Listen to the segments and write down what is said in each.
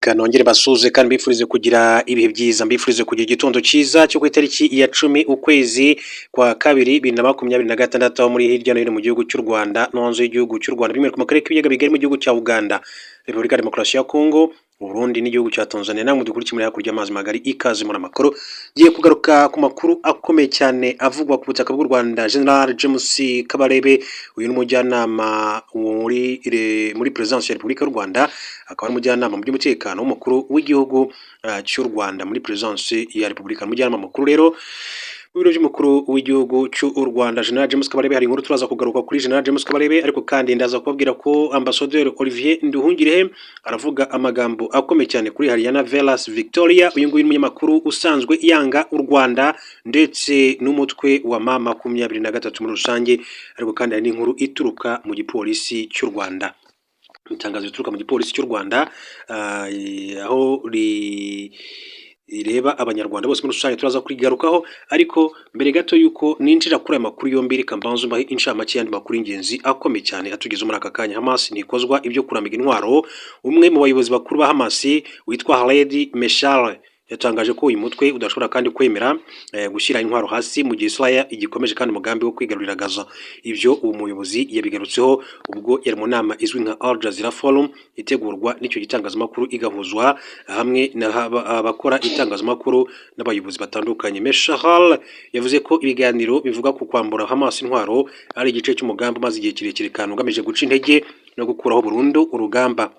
Kanongere basuze kandi mbifurize kugira ibihe byiza, mbifurize kugira igitondo cyiza cyo ku itariki ya 10 ukwezi kwa kabiri 2026 aho muri hirya no hino mu gihugu cy'u Rwanda no hanze y'igihugu cy'u Rwanda by'umwihariko mu karere k'ibiyaga bigari mu gihugu cya Uganda, Repubulika ya Demokarasi ya Kongo, Burundi n'igihugu cya Tanzania. Namwe dukurikiye muri hakurya y'amazi magari, ikaze muri amakuru giye kugaruka ku makuru akomeye cyane avugwa ku butaka bw'u Rwanda. General James Kabarebe, uyu ni umujyanama muri Presidence ya Repubulika y'u Rwanda, akaba ari umujyanama mu by'umutekano w'umukuru w'igihugu cy'u Rwanda muri Presidence ya Repubulika. Umujyanama mukuru rero mu biro by'umukuru w'igihugu cy'u Rwanda General James Kabarebe. Hari inkuru turaza kugaruka kuri General James Kabarebe, ariko kandi ndaza kubabwira ko Ambassadeur Olivier Nduhungirehe aravuga amagambo akomeye cyane kuri Hariana Velas Victoria, uyu nguyu umunyamakuru usanzwe yanga u Rwanda ndetse n'umutwe wa M23 muri rusange, ariko kandi hari n'inkuru ituruka mu gipolisi cy'u Rwanda. Itangazo rituruka mu gipolisi cy'u Rwanda aho ireba abanyarwanda bose muri rusange, turaza kurigarukaho. Ariko mbere gato yuko ninjira kuri aya makuru yombi, reka mbanze mbahe inshamake y'andi makuru y'ingenzi akomeye cyane atugeze muri aka kanya. Hamas ntikozwa ibyo kurambika intwaro. Umwe mu bayobozi bakuru ba Hamas witwa Khaled Meshal yatangaje ko uyu mutwe udashobora kandi kwemera gushyira intwaro hasi mu gihe Israel igikomeje kandi umugambi wo kwigarurira Gaza. Ibyo uwo muyobozi yabigarutseho ubwo yari mu nama izwi nka Al Jazeera Forum itegurwa n'icyo gitangazamakuru, igahuzwa hamwe n'abakora itangazamakuru n'abayobozi batandukanye. Meshal yavuze ko ibiganiro bivuga ku kwambura Hamas intwaro ari igice cy'umugambi maze igihe kirekire kandi ugamije guca intege no gukuraho burundu urugamba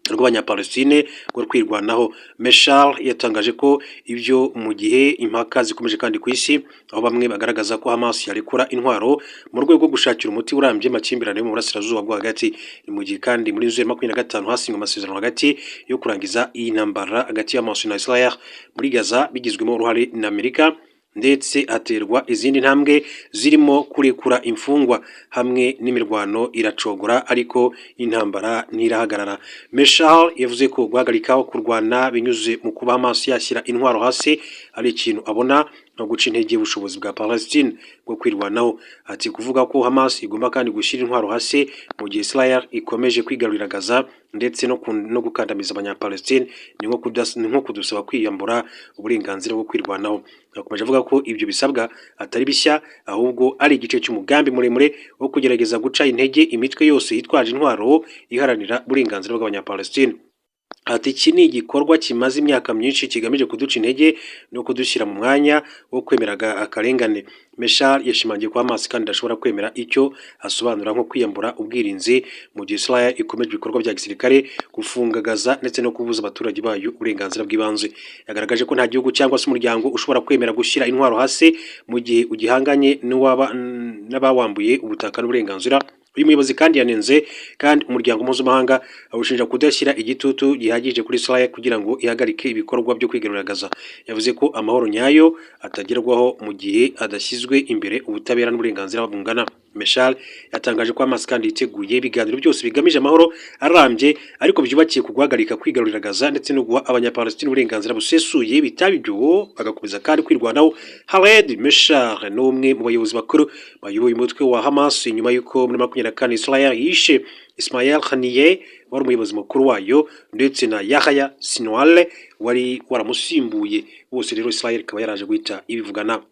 rw'abanyapalestine rwo kwirwanaho. Meshal yatangaje ko ibyo mu gihe impaka zikomeje kandi ku isi, aho bamwe bagaragaza ko Hamas yarekura intwaro mu rwego rwo gushakira umuti urambye amakimbirane mu burasirazuba bwo hagati. Ni mu gihe kandi muri 2025 hasinywe amasezerano hagati yo kurangiza iyi ntambara hagati ya Hamas na Israel muri Gaza, bigizwemo uruhare na Amerika, ndetse haterwa izindi ntambwe zirimo kurekura imfungwa hamwe n'imirwano iracogora, ariko intambara ntirahagarara. Meshal yavuze ko guhagarikaho kurwana binyuze mu kuba Hamas yashyira intwaro hasi ari ikintu abona no guca intege ubushobozi bwa Palestine bwo kwirwanaho. Ati kuvuga ko Hamas igomba kandi gushyira intwaro hasi mu gihe Israel ikomeje kwigarurira Gaza ndetse no gukandamiza abanyapalestine ni nko kudusaba kwiyambura uburenganzira bwo kwirwanaho. Yakomeje avuga ko ibyo bisabwa atari bishya, ahubwo ari igice cy'umugambi muremure wo kugerageza guca intege imitwe yose yitwaje intwaro iharanira uburenganzira bw'abanyapalestine. Ati iki ni igikorwa kimaze imyaka myinshi kigamije kuduca intege no kudushyira mu mwanya wo kwemeraga akarengane. Meshal yashimangiye ko Hamas kandi adashobora kwemera icyo asobanura nko kwiyambura ubwirinzi mu gihe Israel ikomeje ibikorwa bya gisirikare, gufunga Gaza ndetse no kubuza abaturage bayo uburenganzira bw'ibanze. Yagaragaje ko nta gihugu cyangwa se umuryango ushobora kwemera gushyira intwaro hasi mu gihe ugihanganye n'abawambuye ubutaka n'uburenganzira. Uyu muyobozi kandi yanenze kandi umuryango mpuzamahanga awushinja kudashyira igitutu gihagije kuri Israel kugira ngo ihagarike ibikorwa byo kwigarurira Gaza. Yavuze ko amahoro nyayo atagerwaho mu gihe adashyizwe imbere ubutabera n'uburenganzira bungana. Meshal yatangaje ko Hamas kandi yiteguye ibiganiro byose bigamije amahoro arambye, ariko byubakiye ku guhagarika kwigarurira Gaza ndetse no guha abanyapalestine uburenganzira busesuye, bitaba ibyo bagakomeza kandi kwirwanaho. Khaled Meshal ni umwe mu bayobozi bakuru bayoboye umutwe wa Hamas nyuma y'uko muri 2024 Israel yishe Ismail Haniyeh wari umuyobozi mukuru wayo ndetse na Yahya Sinwar wari waramusimbuye. Bose rero Israel ikaba yaraje guhita ibivugana.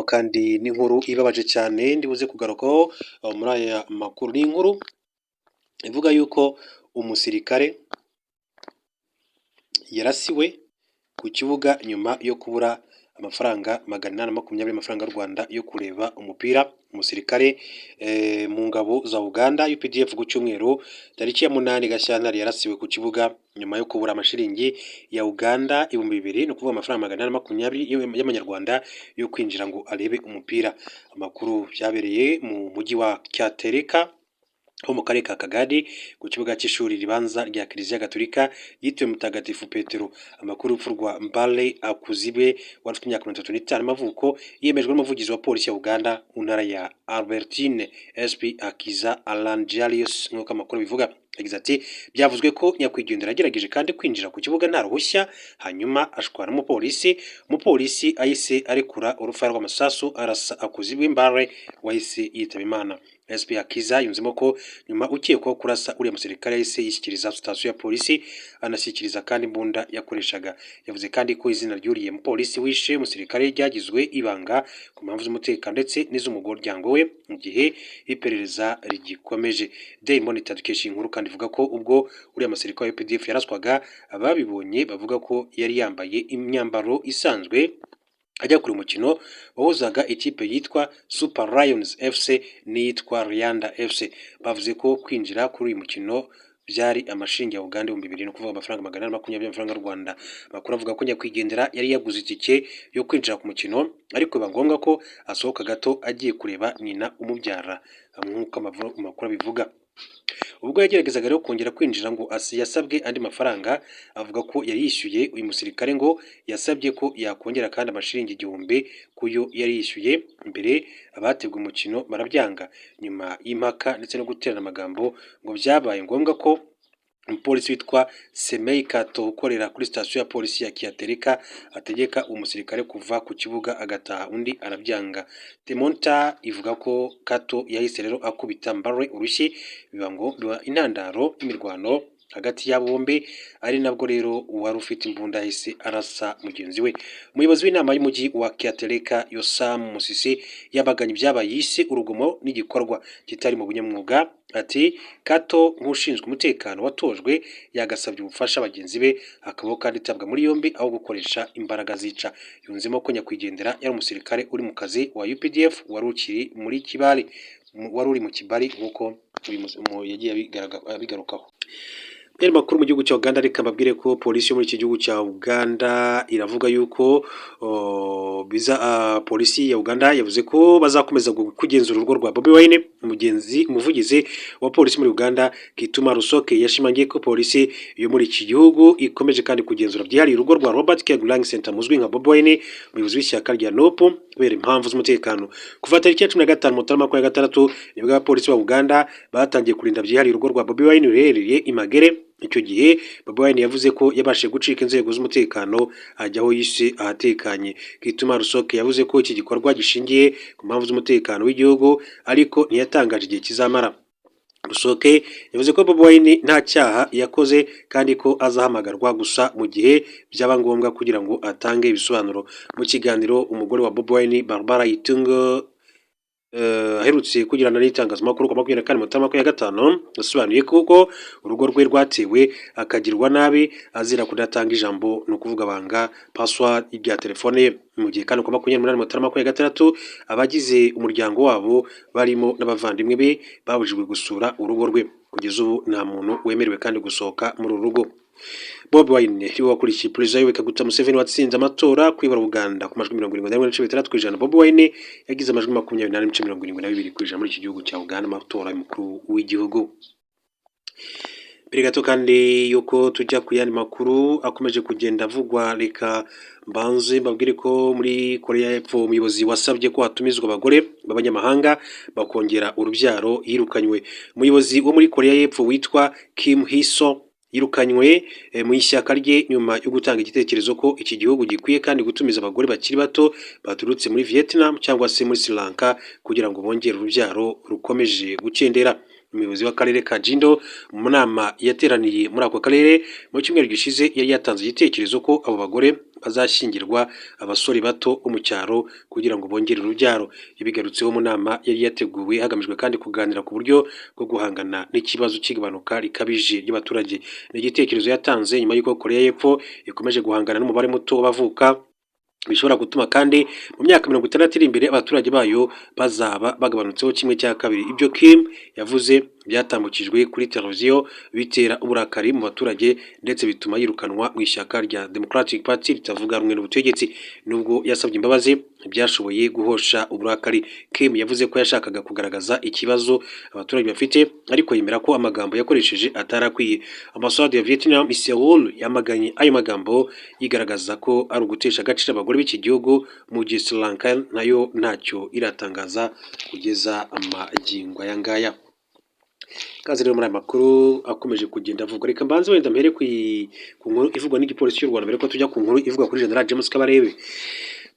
Kandi n'inkuru ibabaje cyane ndibuze kugarukaho muri aya makuru. Ni inkuru ivuga yuko umusirikare yarasiwe ku kibuga nyuma yo kubura amafaranga 820 y'amafaranga y'u Rwanda yo kureba umupira. Umusirikare mu ngabo za Uganda UPDF ku cyumweru tariki ya 8 Gashyantare yarasiwe ku kibuga nyuma yo kubura amashiringi ya Uganda 2000, no kuvuga amafaranga 820 y'amanyarwanda yo kwinjira ngo arebe umupira. Amakuru byabereye mu mujyi wa Cyatereka ho mu karere ka Kagadi ku kibuga cy'ishuri ribanza rya Kiliziya Gatolika yitiriwe Mutagatifu Petero. Amakuru y'urupfu rwa Mbale Akuzibe wari ufite imyaka 35 y'amavuko yemejwe n'umuvugizi wa polisi ya Uganda mu ntara ya Albertine, SP Akiza Alanjalius nk'uko amakuru bivuga. Yagize ati byavuzwe ko nyakwigendera yagerageje kandi kwinjira ku kibuga nta ruhushya, hanyuma ashwana umupolisi ahise arekura urufaya rw'amasasu arasa Akuzibe Mbale wahise yitaba Imana. SP Akiza yunzemo ko nyuma ukekwaho kurasa uriya musirikare yahise yishyikiriza sitasiyo ya polisi anashyikiriza kandi imbunda yakoreshaga. Yavuze kandi ko izina ry'uriye mupolisi wishe umusirikare ryagizwe ibanga ku mpamvu z'umutekano ndetse n'iz'umuryango we mu gihe iperereza rigikomeje. Daily Monitor dukesha inkuru kandi ivuga ko ubwo uriya musirikare wa UPDF yaraswaga ababibonye bavuga ko yari yambaye imyambaro isanzwe ajya kuri umukino wahuzaga ikipe yitwa Super Lions FC n'iyitwa Rwanda FC. Bavuze ko kwinjira kuri uyu mukino byari amashingi ya Uganda 2000 no kuvuga amafaranga 220 y'amafaranga y'u Rwanda. Makuru avuga ko nyakwigendera yari yaguze itike yo kwinjira ku mukino ariko biba ngombwa ko asohoka gato agiye kureba nyina umubyara nk'uko amakuru abivuga. Ubwo yageragezaga rero kongera kwinjira ngo yasabwe andi mafaranga, avuga ko yari yishyuye uyu musirikare ngo yasabye ko yakongera kandi amashiringi 1000 kuyo yari yishyuye mbere. Abategwa umukino barabyanga. Nyuma y'impaka ndetse no guterana amagambo ngo byabaye ngombwa ko umupolisi witwa Semei Kato ukorera kuri sitasiyo ya polisi ya Kiatereka ategeka umusirikare kuva ku kibuga agataha, undi arabyanga. Temonta ivuga ko Kato yahise rero akubita Mbare urushyi biba intandaro y'imirwano hagati y'abo bombi, ari nabwo rero uwari ufite imbunda yahise arasa mugenzi we. Umuyobozi w'inama y'umujyi wa Kiatereka Yosam Musisi yabaganye ibyabaye yise urugomo n'igikorwa kitari mu bunyamwuga. Ati Kato nk'ushinzwe umutekano watojwe yagasabye ubufasha bagenzi be akabaho kandi itabwa muri yombi aho gukoresha imbaraga zica. Yunzemo ko nyakwigendera yari umusirikare uri mu kazi wa UPDF wari uri mu Kibali nk'uko yagiye abigarukaho. Yari makuru mu gihugu cya Uganda, reka mbabwire ko polisi yo muri iki gihugu cya Uganda iravuga yuko polisi ya Uganda yavuze ko bazakomeza kugenzura urugo rwa Bobi Wine. Umuvugizi wa polisi muri Uganda Kituma Rusoke yashimangiye ko polisi yo muri iki gihugu ikomeje kandi kugenzura byihariye urugo rwa Robert Kyagulanyi Center muzwi nka Bobi Wine, umuyobozi w'ishyaka rya NUP kubera impamvu z'umutekano. Kuva tariki ya 15 Mutarama 2026 nibwo abapolisi ba Uganda batangiye kurinda byihariye urugo rwa Bobi Wine rurereye Imagere. Icyo gihe Bobi Wine yavuze ko yabashije gucika inzego z'umutekano ajya aho yise ahatekanye. Kituma Rusoke yavuze ko iki gikorwa gishingiye ku mpamvu z'umutekano w'igihugu ariko ntiyatangaje igihe kizamara. Rusoke yavuze ko Bobi Wine nta cyaha yakoze kandi ko azahamagarwa gusa mu gihe byaba ngombwa kugira ngo atange ibisobanuro. Mu kiganiro umugore wa Bobi Wine Barbara Itungo aherutse kugirana n'itangazamakuru ku 24 Mutarama 2025 yasobanuye ko urugo rwe rwatewe akagirwa nabi azira kudatanga ijambo no kuvuga banga password y'ibya telefone ye. Mu gihe kandi ku 28 Mutarama 2026 abagize umuryango wabo barimo n'abavandimwe be babujijwe gusura urugo rwe. Kugeza ubu nta muntu wemerewe kandi gusohoka muri uru rugo. Bobi Wine wakurikiye Perezida Yoweri Kaguta Museveni watsinze amatora kwibara Uganda ku majwi 76% Bobi Wine yagize amajwi 28% muri iki gihugu cya Uganda amatora y'umukuru w'igihugu. Mbere gato kandi yuko tujya ku yandi makuru akomeje kugenda avugwa, reka mbanze mbabwire ko muri Korea y'Epfo umuyobozi wasabye ko hatumizwa abagore b'abanyamahanga bakongera urubyaro yirukanywe. Umuyobozi wo muri Korea y'Epfo witwa Kim Hee-so yirukanywe mu ishyaka rye nyuma yo gutanga igitekerezo ko iki gihugu gikwiye kandi gutumiza abagore bakiri bato baturutse muri Vietnam cyangwa se muri Sri Lanka kugira ngo bongere urubyaro rukomeje gukendera. Umuyobozi w'akarere ka Jindo mu nama yateraniye muri ako karere mu cyumweru gishize yari yatanze igitekerezo ko abo bagore bazashyingirwa abasore bato bo mu cyaro kugira ngo bongere urubyaro. Ibigarutseho mu nama yari yateguwe hagamijwe kandi kuganira ku buryo bwo guhangana n'ikibazo cy'igabanuka rikabije ry'abaturage. Ni igitekerezo yatanze nyuma y'uko Korea y'Epfo ikomeje guhangana n'umubare muto w'abavuka bishobora gutuma kandi mu myaka 60 iri imbere abaturage bayo bazaba bagabanutseho 1/2. Ibyo Kim yavuze byatambukijwe kuri televiziyo bitera uburakari mu baturage ndetse bituma yirukanwa mu ishyaka rya Democratic Party ritavuga rumwe n'ubutegetsi. Nubwo yasabye imbabazi byashoboye guhosha uburakari. Kim yavuze ko yashakaga kugaragaza ikibazo abaturage bafite ariko yemera ko amagambo yakoresheje atarakwiye. Ambasade ya Vietnam i Seoul yamaganye ayo magambo yigaragaza ko ari ugutesha agaciro abagore b'iki gihugu mu gihe Sri Lanka nayo ntacyo iratangaza kugeza amagingo aya ngaya. Kazi rero muri aya makuru akomeje kugenda avugwa, reka mbanze wenda mpere ku nkuru ivugwa n'igipolisi cy'u Rwanda mbere ko tujya ku nkuru ivugwa kuri General James Kabarebe.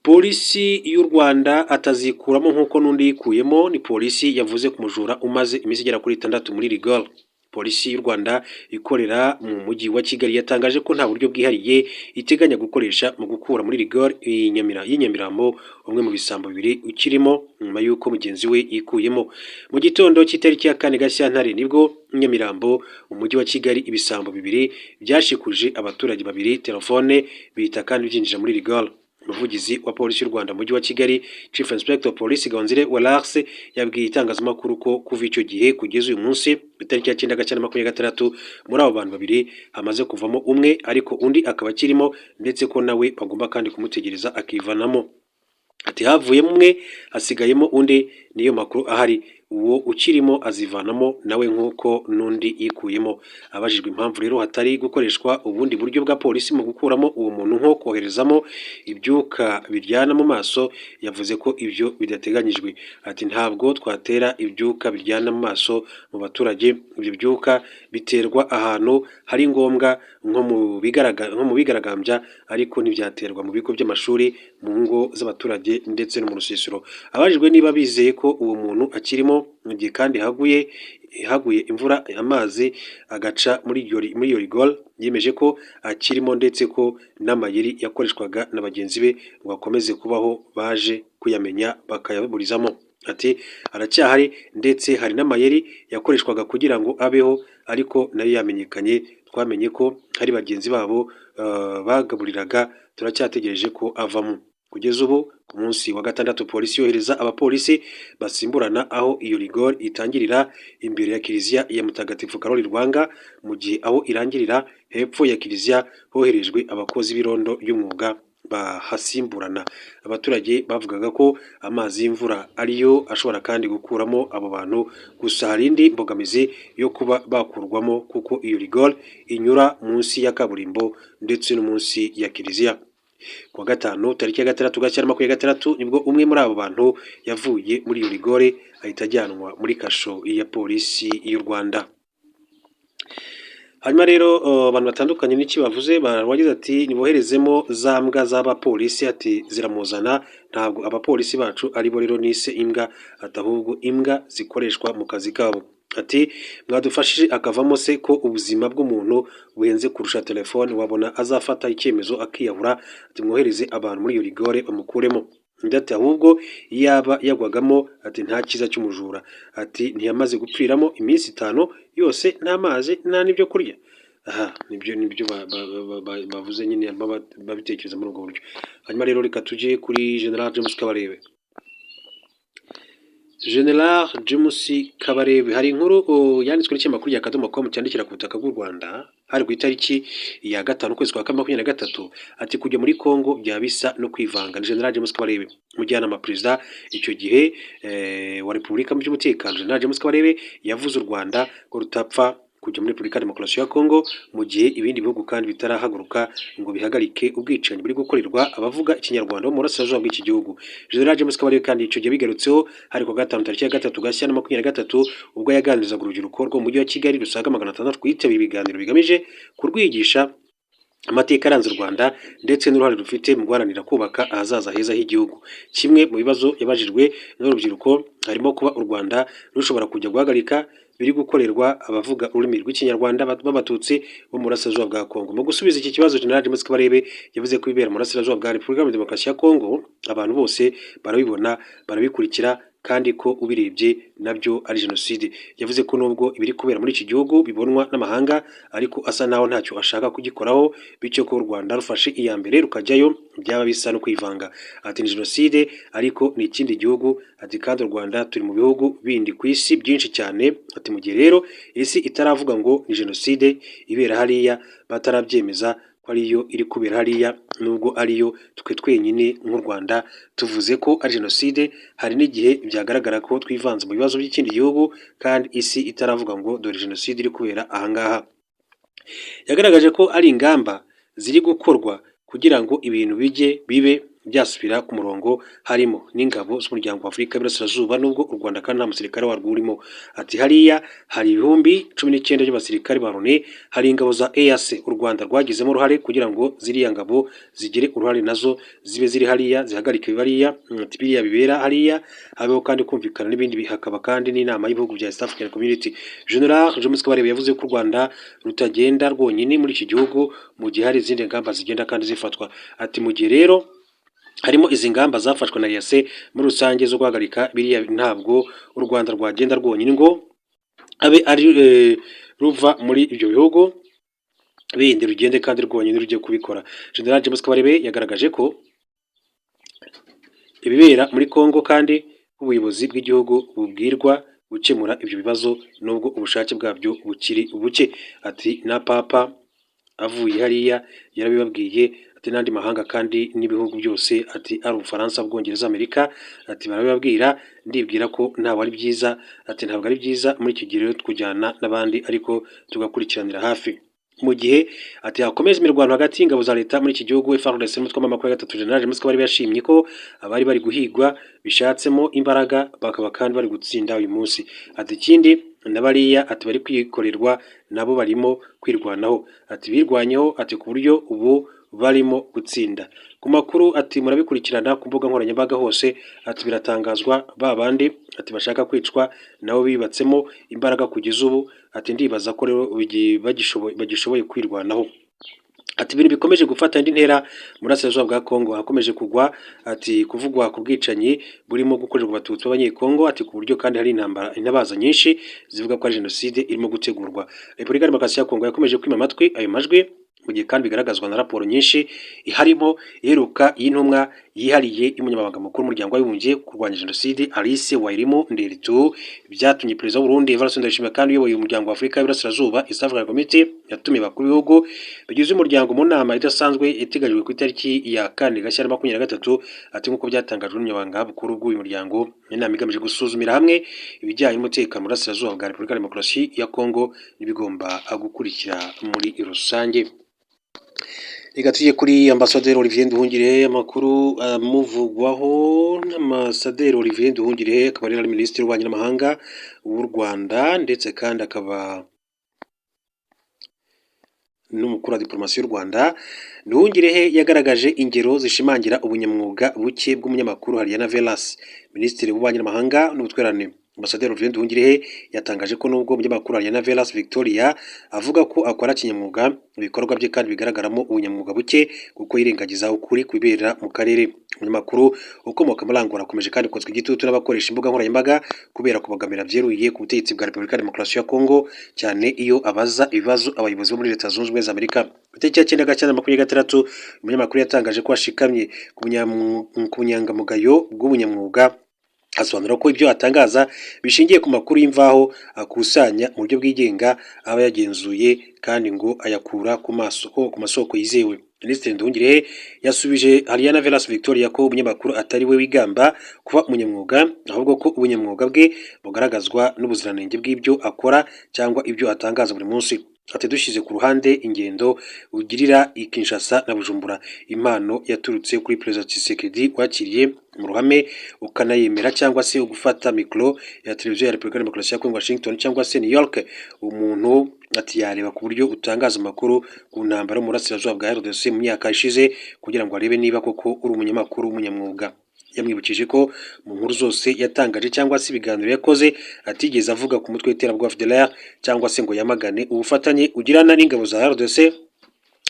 Polisi y'u Rwanda atazikuramo nk'uko n'undi yikuyemo, ni polisi yavuze ku mujura umaze iminsi igera kuri 6 muri rigore. Polisi y'u Rwanda ikorera mu mujyi wa Kigali yatangaje ko nta buryo bwihariye iteganya gukoresha mu gukura muri rigore y'Inyamirambo umwe mu bisambo bibiri ukirimo nyuma y'uko mugenzi we yikuyemo. Mu gitondo cy'itariki ya 4 Gashyantare nibwo Nyamirambo umujyi wa Kigali ibisambo bibiri byashikuje abaturage babiri telefone bita kandi byinjira muri rigore. Umuvugizi wa polisi y'u Rwanda mu mujyi wa Kigali Chief Inspector Police Gahonzire Wallace yabwiye itangazamakuru ko kuva icyo gihe kugeza uyu munsi itariki ya 9 Gashyantare 2026 muri abo bantu babiri hamaze kuvamo umwe ariko undi akaba akirimo ndetse ko nawe bagomba kandi kumutegereza akivanamo. Ati havuyemo umwe hasigayemo undi, niyo makuru ahari, uwo ukirimo azivanamo nawe nk'uko n'undi yikuyemo. Abajijwe impamvu rero hatari gukoreshwa ubundi buryo bwa polisi mu gukuramo uwo muntu nko koherezamo ibyuka biryana mu maso, yavuze ko ibyo bidateganyijwe. Ati ntabwo twatera ibyuka biryana mu maso mu baturage, ibyo byuka biterwa ahantu hari ngombwa nko mu bigaragambya ariko ntibyaterwa mu bigo by'amashuri, mu ngo z'abaturage ndetse no mu rusisiro. Abajijwe niba bizeye ko uwo muntu akirimo mu gihe kandi haguye imvura amazi agaca muri iyo rigore, yemeje ko akirimo ndetse ko n'amayeri yakoreshwaga na bagenzi be ngo akomeze kubaho baje kuyamenya bakayaburizamo. Ati aracyahari ndetse hari n'amayeri yakoreshwaga kugira ngo abeho ariko nayo yamenyekanye, twamenye ko hari bagenzi babo bagaburiraga, turacyategereje ko avamo. Kugeza ubu ku munsi wa 6 polisi yohereza abapolisi basimburana aho iyo rigore itangirira imbere ya kiliziya ya Mutagatifu Karoli Rwanga, mu gihe aho irangirira hepfo ya kiliziya hoherejwe abakozi b'irondo y'umwuga bahasimburana. Abaturage bavugaga ko amazi y'imvura ariyo ashobora kandi gukuramo abo bantu, gusa hari indi mbogamizi yo kuba bakurwamo kuko iyo rigore inyura munsi ya kaburimbo ndetse no munsi ya kiliziya. Kuwa gatanu tariki ya 6 Gashyantare 2026 nibwo umwe muri abo bantu yavuye muri iyo rigore ahita ajyanwa muri kasho ya polisi y'u Rwanda. Hanyuma rero abantu batandukanye n'iki bavuze, barawagize ati niboherezemo za mbwa z'abapolisi, ati ziramuzana, ntabwo abapolisi bacu aribo rero nise imbwa, ati ahubwo imbwa zikoreshwa mu kazi kabo. Ati mwadufashije akavamo se ko ubuzima bw'umuntu buhenze kurusha telefone, wabona azafata icyemezo akiyahura, ati mwohereze abantu muri iyo rigore bamukuremo. Ndati ahubwo yaba yagwagamo, ati nta kiza cy'umujura, ati ntiyamaze gupfiramo iminsi 5 yose nta mazi nta n'ibyo kurya. Aha nibyo bavuze nyine babitekereza muri ubwo buryo. Hanyuma rero reka tujye kuri General James Kabarebe. General James Kabarebe hari inkuru yanditswe n'ikinyamakuru ya Akadomo.com cyandikira ku butaka bw'u Rwanda hari ku itariki ya 5 ukwezi kwa 2023, ati kujya muri Kongo byabisa no kwivanga. General James Kabarebe mujyanama perezida icyo gihe wa Repubulika mu by'umutekano. General James Kabarebe yavuze u Rwanda ko rutapfa kujya muri Repubulika Demokarasi ya Kongo mu gihe ibindi bihugu kandi bitarahaguruka ngo bihagarike ubwicanyi buri gukorerwa abavuga ikinyarwanda mu burasirazuba bw'iki gihugu. General James Kabarebe kandi icyo gihe bigarutseho hari ku 5 tariki ya 3 Gashyantare 2023 ubwo yaganirizaga urubyiruko rwo mu mujyi wa Kigali rusaga 600 kwitabira ibiganiro bigamije kurwigisha amateka aranze u Rwanda ndetse n'uruhare rufite mu guharanira kubaka ahazaza heza h'igihugu. Kimwe mu bibazo yabajijwe n'urubyiruko harimo kuba u Rwanda rushobora kujya guhagarika biri gukorerwa abavuga ururimi rw'ikinyarwanda b'abatutsi bo mu burasirazuba bwa Kongo. Mu gusubiza iki kibazo, General James Kabarebe yavuze ko ibibera mu burasirazuba bwa Repubulika Demokarasi ya Kongo abantu bose barabibona, barabikurikira kandi ko ubirebye nabyo ari jenoside. Yavuze ko nubwo ibiri kubera muri iki gihugu bibonwa n'amahanga ariko asa naho ntacyo ashaka kugikoraho, bityo ko u Rwanda rufashe iya mbere rukajyayo byaba bisa no kwivanga. Ati ni jenoside ariko ni ikindi gihugu, ati kandi u Rwanda turi mu bihugu bindi ku isi byinshi cyane, ati mu gihe rero isi itaravuga ngo ni jenoside ibera hariya batarabyemeza ko ariyo iri kubera hariya, nubwo ariyo twe twenyine nk'u Rwanda tuvuze ko ari jenoside, hari n'igihe byagaragara ko twivanze mu bibazo by'ikindi gihugu kandi isi itaravuga ngo dore jenoside iri kubera ahangaha. Yagaragaje ko ari ingamba ziri gukorwa kugira ngo ibintu bibe byasubira ku murongo harimo n'ingabo z'umuryango wa Afurika y'Iburasirazuba nubwo u Rwanda kandi nta musirikare warwo urimo. Ati hariya hari ibihumbi 19 by'abasirikare ba Loni, hari ingabo za EAC u Rwanda rwagizemo uruhare kugira ngo ziriya ngabo zigire uruhare nazo zibe ziri hariya zihagarike bariya biriya bibera hariya, habeho kandi kumvikana n'ibindi bihakaba kandi n'inama y'ibihugu bya East African Community. General James Kabarebe yavuze ko u Rwanda rutagenda rwonyine muri iki gihugu mu gihe hari izindi ngamba zigenda kandi zifatwa. Ati mu gihe rero harimo izi ngamba zafashwe na EAC muri rusange zo guhagarika biriya, ntabwo u Rwanda rwagenda rwonyine ngo abe ari ruva muri ibyo bihugu bindi rugende kandi rwonyine rujye kubikora. General James Kabarebe yagaragaje ko ibibera muri Kongo kandi ubuyobozi bw'igihugu bubwirwa gukemura ibyo bibazo nubwo ubushake bwabyo bukiri buke. Ati na papa avuye hariya yarabibabwiye, ati n'andi mahanga kandi n'ibihugu byose, ati ari Ubufaransa, Bwongereza, Amerika, ati barabibabwira, ndibwira ko ntabwo ari byiza, ati ntabwo ari byiza muri iki gihe kujyana n'abandi ariko tugakurikiranira hafi. Mu gihe ati hakomeje imirwano hagati y'ingabo za leta muri iki gihugu, FARDC n'umutwe w'amakuru ya gatatu General James Kabarebe yashimye ko abari bari guhigwa bishatsemo imbaraga bakaba kandi bari gutsinda uyu munsi. Ati ikindi n'abariya ati bari kwikorerwa nabo barimo kwirwanaho, ati birwanyeho, ati ku buryo ubu barimo gutsinda. Ku makuru ati murabikurikirana ku mbuga nkoranyambaga hose, ati biratangazwa ba bandi ati bashaka kwicwa nabo bibatsemo imbaraga kugeza ubu, ati ndibaza ko rero bagishoboye kwirwanaho. Ati ibintu bikomeje gufata indi ntera muri Burasirazuba bwa Kongo, hakomeje kugwa ati kuvugwa ku bwicanyi burimo gukorerwa abatutsi b'abanyekongo, ati ku buryo kandi hari intabaza nyinshi zivuga ko ari jenoside irimo gutegurwa. Repubulika ya Demokarasi ya Kongo yakomeje kwima amatwi ayo majwi mu gihe kandi bigaragazwa na raporo nyinshi iharimo iheruka y'intumwa yihariye y'umunyamabanga mukuru w'umuryango w'abibumbye kurwanya jenoside Alice Wairimu Nderitu, byatumye perezida w'u Burundi Evariste Ndayishimiye kandi uyoboye umuryango wa Afurika y'Iburasirazuba East African Community yatumiye bakuru b'ibihugu bigize umuryango mu nama idasanzwe iteganyijwe ku itariki ya 4 Gashyantare 2023, ati nk'uko byatangajwe n'umunyamabanga mukuru w'uyu muryango. Inama igamije gusuzumira hamwe ibijyanye n'umutekano mu Burasirazuba bwa Repubulika ya Demokarasi ya Kongo n'ibigomba gukurikira muri rusange. Reka tujye kuri Ambasaderi Olivier Nduhungirehe, amakuru amuvugwaho n'Ambasaderi Olivier Nduhungirehe akaba ari Minisitiri w'Ububanyi n'Amahanga w'u Rwanda ndetse kandi akaba n'umukuru wa diplomasi y'u Rwanda. Nduhungirehe yagaragaje ingero zishimangira ubunyamwuga buke bw'umunyamakuru Hariana Velas, Minisitiri w'Ububanyi n'Amahanga n'Ubutwererane. Ambasaderi Olivier Nduhungirehe yatangaje ko nubwo umunyamakuru Hariana Velas Victoria avuga ko akora kinyamwuga, ibikorwa bye kandi bigaragaramo ubunyamwuga buke kuko yirengagiza ukuri kubera mu karere. Umunyamakuru ukomoka muri Angola akomeje kandi kozwa igitutu n'abakoresha imbuga nkoranyambaga kubera kubagamira byeruye ku butegetsi bwa Repubulika ya Demokarasi ya Kongo, cyane iyo abaza ibibazo abayobozi bo muri Leta Zunze Ubumwe za Amerika. Ku itariki ya 9 Gashyantare 2026 umunyamakuru yatangaje ko ashikamye ku bunyangamugayo bw'ubunyamwuga, asobanura ko ibyo atangaza bishingiye ku makuru y'imvaho akusanya mu buryo bwigenga, aba yagenzuye kandi ngo ayakura ku masoko yizewe. Minisitiri Nduhungirehe yasubije Hariana Velas Victoria ko umunyamakuru atari we wigamba kuba umunyamwuga, ahubwo ko ubunyamwuga bwe bugaragazwa n'ubuziranenge bw'ibyo akora cyangwa ibyo atangaza buri munsi. Ati dushyize ku ruhande ingendo ugirira i Kinshasa na Bujumbura, impano yaturutse kuri Perezida Tshisekedi wakiriye mu ruhame ukanayemera, cyangwa se gufata mikro ya televiziyo ya Repubulika ya Demokarasi ya Kongo Washington cyangwa se New York, umuntu ati yareba ku buryo utangaza amakuru ku ntambara mu Burasirazuba bwa RDC mu myaka ishize kugira ngo arebe niba koko uri umunyamakuru w'umunyamwuga. Yamwibukije ko mu nkuru zose yatangaje cyangwa se ibiganiro yakoze atigeze avuga ku mutwe w'iterabwoba FDLR cyangwa se ngo yamagane ubufatanye ugirana n'ingabo za RDC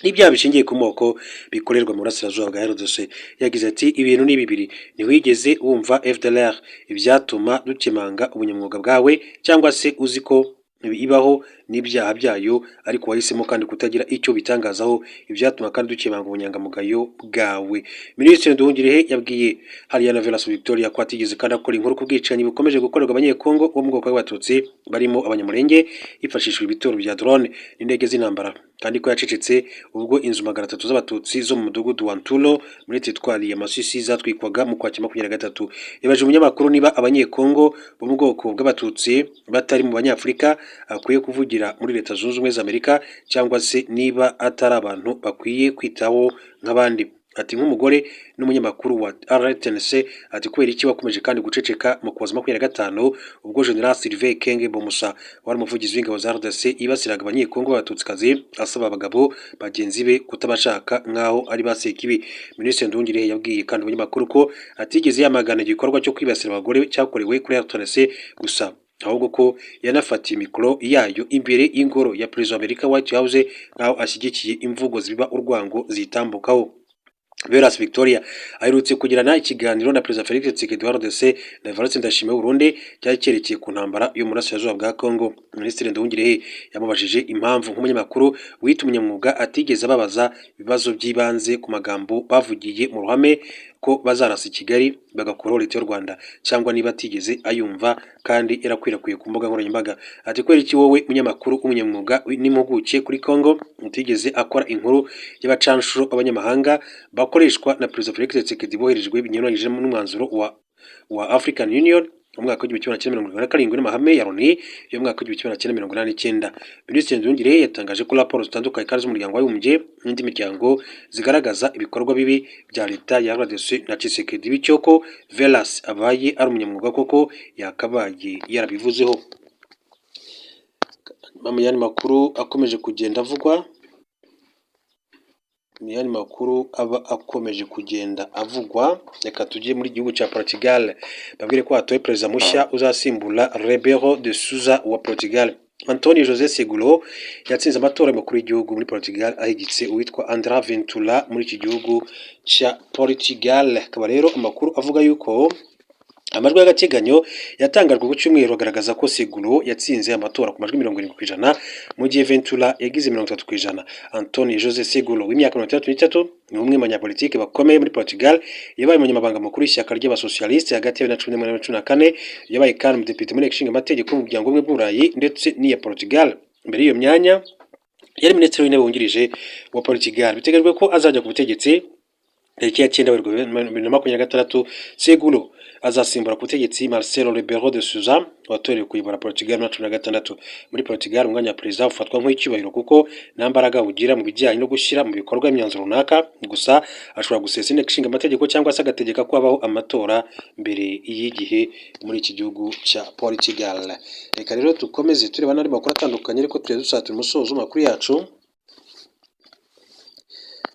n'ibyaha bishingiye ku moko bikorerwa mu Burasirazuba bwa RDC. Yagize ati ibintu ni bibiri, ntiwigeze wumva FDLR ibyatuma dukemanga ubunyamwuga bwawe cyangwa se uzi ko ibaho n'ibyaha byayo, ariko wahisemo kandi kutagira icyo bitangazaho ibyatuma kandi dukemanga ubunyangamugayo bwawe. Minisitiri Nduhungirehe yabwiye Hariana Velas Victoria ko atigeze kandi akora inkuru ku bwicanyi bukomeje gukorerwa abanyekongo bo mu bwoko bw'abatutsi barimo abanyamulenge hifashishijwe ibitero bya drone n'indege z'intambara, kandi ko yacecetse ubwo inzu 300 z'abatutsi zo mu mudugudu wa Ntulo muri teritwari ya Masisi zatwikwaga mu Ukwakira 2023. Yabaje umunyamakuru niba abanyekongo bo mu bwoko bw'abatutsi batari mu Banyafurika akwiye kuvugira muri Leta Zunze Ubumwe za Amerika cyangwa se niba atari abantu bakwiye kwitaho nk'abandi. ati nk'umugore n'umunyamakuru wa RTNC ati kubera iki wakomeje kandi guceceka mu kuza 2025 ubwo General Sylvain Kenge Bomusa wari umuvugizi w'ingabo za RDC yibasiraga abanyekongo b'abatutsikazi asaba abagabo bagenzi be kutabashaka nkaho ari basekibi. Minisitiri Nduhungirehe yabwiye kandi abanyamakuru ko atigeze yamagana igikorwa cyo kwibasira abagore cyakorewe kuri RTNC gusa ahubwo ko yanafatiye mikoro yayo imbere y'ingoro ya Perezida wa Amerika White House nkaho ashyigikiye imvugo ziba urwango zitambukaho. Veras Victoria aherutse kugirana ikiganiro na Perezida Felix Tshisekedi wa RDC na Evariste Ndayishimiye w'Uburundi cyari cyerekeye ku ntambara yo mu burasirazuba bwa Congo. Minisitiri Nduhungirehe yamubajije impamvu nk'umunyamakuru wita umunyamwuga atigeze ababaza ibibazo by'ibanze ku magambo bavugiye mu ruhame ko bazarasa Kigali bagakuraho leta y'u Rwanda cyangwa niba atigeze ayumva kandi yarakwirakwiye ku mbuga nkoranyambaga. Ati kwera iki wowe munyamakuru umunyamwuga n'impuguke kuri Congo utigeze akora inkuru y'abacanshuro abanyamahanga bakoreshwa na Perezida Felix Tshisekedi boherejwe binyuranyije n'umwanzuro wa African Union umwaka w'1947 n'amahame ya Loni yo mwaka w'1989. Minisitiri Nduhungirehe yatangaje ko raporo zitandukanye kandi z'umuryango w'abibumbye n'indi miryango zigaragaza ibikorwa bibi bya leta ya RDC na Tshisekedi bityo ko Velas abaye ari umunyamwuga koko yakabaye yarabivuzeho. Mamuyani makuru akomeje kugenda avugwa Miyani makuru aba akomeje kugenda avugwa. Reka tujye muri gihugu cya Portugal babwire ko hatoye perezida mushya uzasimbura Rebelo de Sousa wa Portugal. Antonio José Seguro yatsinze amatora y'umukuru w'igihugu muri Portugal ahigitse uwitwa André Ventura muri iki gihugu cya Portugal. Akaba rero amakuru avuga yuko amajwi y'agateganyo yatangajwe ku cyumweru agaragaza ko Seguro yatsinze amatora ku majwi 70% mu gihe Ventura yagize 30%. Antonio José Seguro w'imyaka 33 ni umwe mu banyapolitike bakomeye muri Portugal, yabaye umunyamabanga mukuru w'ishyaka ry'abasocialiste hagati ya 2014 na 2014, yabaye kandi umudepite muri Nshinga amategeko mu muryango umwe bw'Uburayi ndetse n'iya Portugal. Mbere y'iyo myanya yari minisitiri w'intebe wungirije wa Portugal. Biteganyijwe ko azajya ku butegetsi tariki ya 9 Werurwe 2026. Seguro azasimbura ku butegetsi Marcelo Rebelo de Sousa watorewe kuyobora Portugal mu 2016. Muri Portugal umwanya wa perezida ufatwa nk'icyubahiro kuko nta mbaraga ugira mu bijyanye no gushyira mu bikorwa imyanzuro runaka, gusa ashobora gusesa inteko ishinga amategeko cyangwa se agategeka ko habaho amatora mbere y'igihe muri iki gihugu cya Portugal. Reka rero dukomeze tureba n'andi makuru atandukanye ariko dusatira umusozo makuru yacu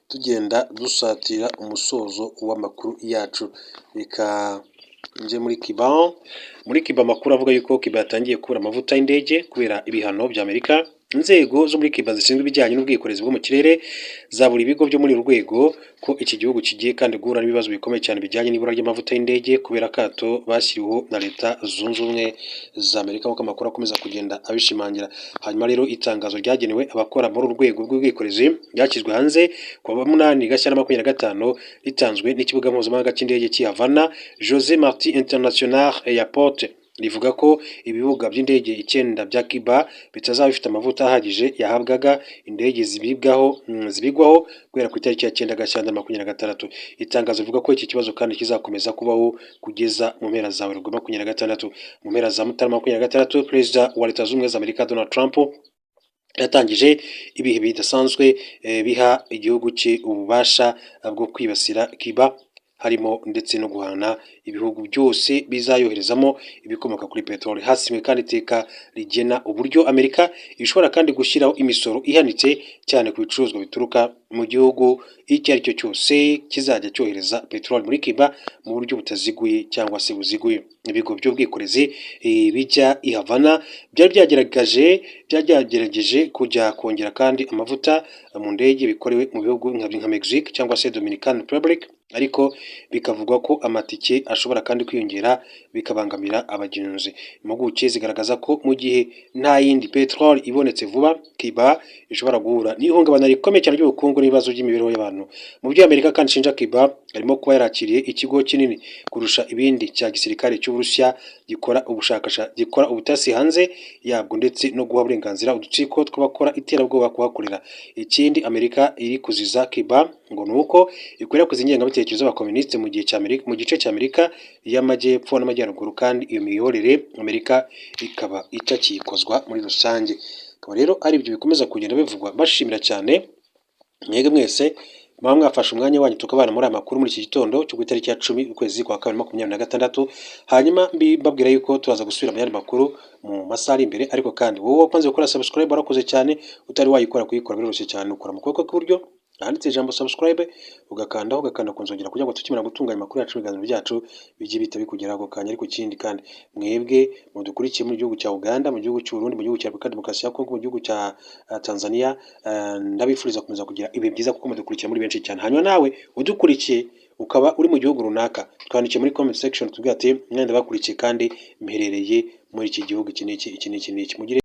tugenda dusatira umusozo w'amakuru yacu. Reka nje muri Cuba. Muri Cuba amakuru avuga yuko Cuba yatangiye kubura amavuta y'indege kubera ibihano bya Amerika. Inzego zo muri Cuba zishinzwe ibijyanye n'ubwikorezi bwo mu kirere zabura ibigo byo muri rwego ko iki gihugu kigiye kandi guhura n'ibibazo bikomeye cyane bijyanye n'ibura ry'amavuta y'indege kubera kato bashyiriweho na leta zunze ubumwe za Amerika, nk'uko amakuru akomeza kugenda abishimangira. Hanyuma rero itangazo ryagenewe abakora muri urwego rw'ubwikorezi ryashyizwe hanze ku wa 8 Gashyantare 2025 ritanzwe n'ikibuga mpuzamahanga cy'indege cy'i Havana José Martí International Airport. Rivuga ko ibibuga by'indege 9 bya Cuba bitazaba bifite amavuta ahagije yahabwaga indege zibigwaho guhera ku itariki ya 9 Gashyantare 2026. Itangazo rivuga ko iki kibazo kandi kizakomeza kubaho kugeza mu mpera za Werurwe 2026. Mu mpera za Mutarama 2026 Perezida wa Leta Zunze Ubumwe za Amerika Donald Trump yatangije ibihe bidasanzwe biha igihugu cye ububasha bwo kwibasira Cuba, harimo ndetse no guhana ibihugu byose bizayoherezamo ibikomoka kuri peteroli. Hasinywe kandi iteka rigena uburyo Amerika ishobora kandi gushyiraho imisoro ihanitse cyane ku bicuruzwa bituruka mu gihugu icyo ari cyo cyose kizajya cyohereza peteroli muri Cuba mu buryo butaziguye cyangwa se buziguye. Ibigo by'ubwikorezi bijya i Havana byagerageje kujya kongera kandi amavuta mu ndege bikorewe mu bihugu nka Mexique cyangwa se Dominican Republic, ariko bikavugwa ko amatike ashobora kandi kwiyongera bikabangamira abagenzi. Impuguke zigaragaza ko mu gihe nta yindi peteroli ibonetse vuba, Cuba ishobora guhura n'ihungabana rikomeye cyane ry'ubukungu n'ibibazo by'imibereho y'abantu. Mu byo Amerika kandi ishinja Cuba harimo kuba yarakiriye ikigo kinini kurusha ibindi cya gisirikare cy'Uburusiya gikora ubutasi hanze yabwo ndetse no guha uburenganzira udutsiko tw'abakora iterabwoba kuhakorera. Ikindi Amerika iri kuziza Cuba ngo nuko ikwirakwiza ingengabitekerezo z'abakomunisite mu gice cya Amerika y'amajyepfo n'amajyaruguru, kandi iyo miyoborere Amerika ikaba itakiyikozwa muri rusange. Akaba rero ari ibyo bikomeza kugenda bivugwa. Bashimira cyane mwege mwese muba mwafashe umwanya wanyu tukabana muri aya makuru muri iki gitondo cyo ku itariki ya 10 ukwezi kwa 2026, hanyuma mbabwira yuko turaza gusubira mu yandi makuru mu masaha ari imbere. Ariko kandi wowe wapanze gukora subscribe warakoze cyane, utari wayikora kuyikora biroroshye cyane, ukora mu kuboko kw'iburyo handitse ijambo subscribe ugakanda ku nzogera kugira ngo tukimara gutunganya amakuru yacu ibiganiro byacu bijye bita bikugeraho ako kanya. Ariko ikindi kandi mwebwe mudukurikiye mu gihugu cya Uganda, mu gihugu cy'u Burundi, mu gihugu cya Repubulika Demokarasi ya Kongo, mu gihugu cya Tanzania, ndabifuriza kumeza kugira ibi byiza kuko mudukurikiye muri benshi cyane. Hanyuma nawe udukurikiye ukaba uri mu gihugu runaka, twandikiye muri comment section tubwira ati mwenda bakurikiye kandi mperereye muri iki gihugu iki n'iki. Mugire